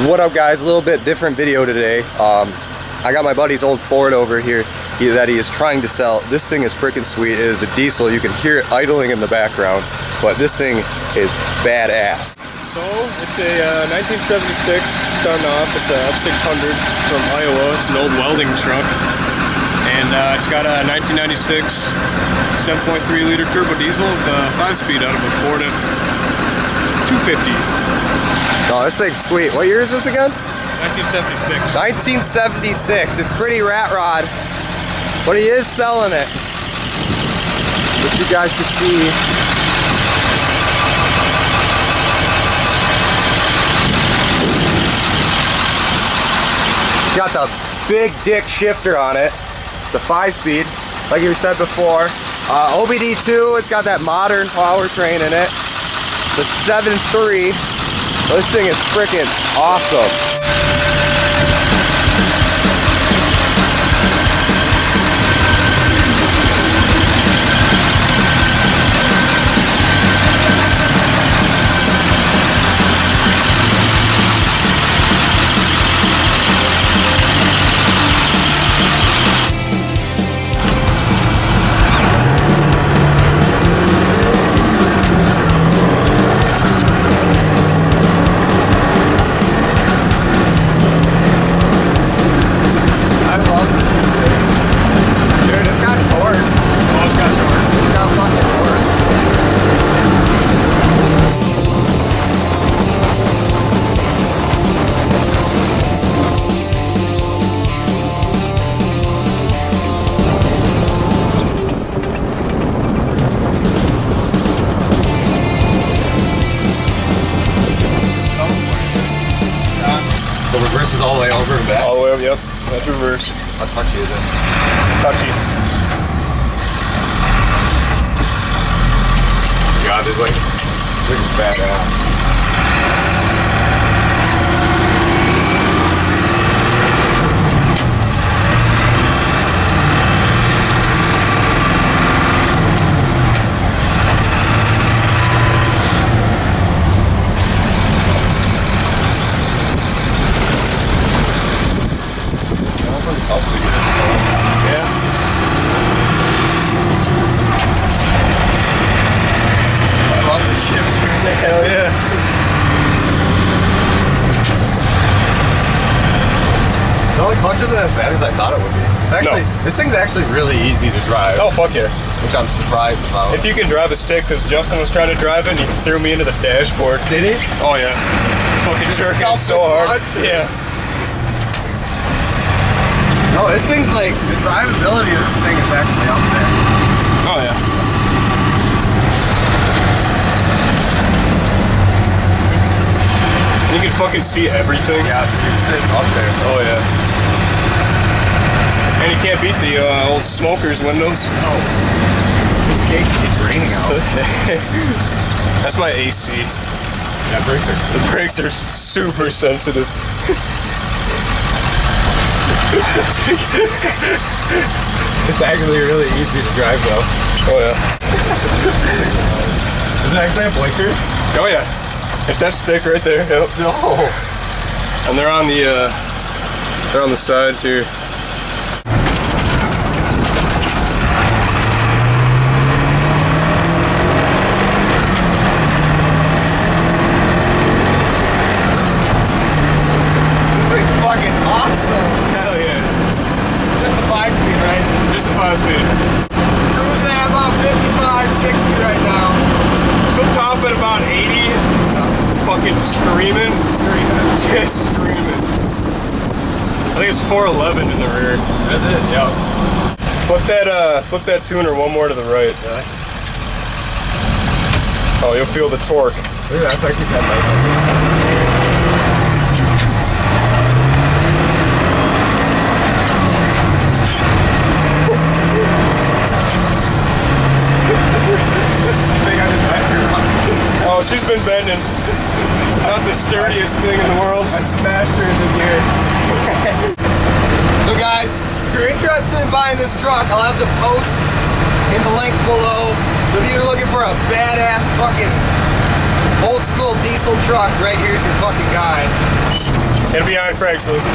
What up guys, a little bit different video today. I got my buddy's old Ford over here that he is trying to sell. This thing is freaking sweet. It is a diesel. You can hear it idling in the background, but this thing is badass. So it's a 1976 starting off. It's a f600 from Iowa. It's an old welding truck, and it's got a 1996 7.3 liter turbo diesel with a 5-speed out of a Ford F250. Oh, this thing's sweet. What year is this again? 1976. 1976. It's pretty rat rod, but he is selling it. If you guys can see. It's got the big dick shifter on it. The 5-speed, like you said before. OBD2, it's got that modern powertrain in it. The 7.3. This thing is freaking awesome. The reverse is all the way over and back? All the way over, yep. That's reverse. How touchy is it? Touchy. God, this is badass. Helps you get it, so. Yeah. I love this shifter. Hell yeah. No, the clutch isn't as bad as I thought it would be. It's actually, This thing's actually really easy to drive. Oh, fuck yeah. Which I'm surprised about. If you can drive a stick, because Justin was trying to drive it and he threw me into the dashboard. Did he? Oh yeah. It's fucking jerking so hard. Yeah. No, this thing's like, the drivability of this thing is actually up there. Oh yeah. And you can fucking see everything. Yeah, so you're sitting up there. Oh yeah. And you can't beat the old smoker's windows. No. This case keeps raining out. That's my AC. Yeah, The brakes are super sensitive. It's actually really easy to drive though. Oh yeah. Does it actually have blinkers? Oh yeah. It's that stick right there. Yep. No. And they're on the sides here. Screaming. Just screaming. I think it's 411 in the rear. That's it? Yep. Flip that tuner one more to the right. Really? Oh, you'll feel the torque. Look at that, so I keep that light. Oh, she's been bending. Not the sturdiest thing in the world. I smashed her into gear. So guys, if you're interested in buying this truck, I'll have the post in the link below. So if you're looking for a badass fucking old school diesel truck, right here's your fucking guy. It'll be on Craigslist.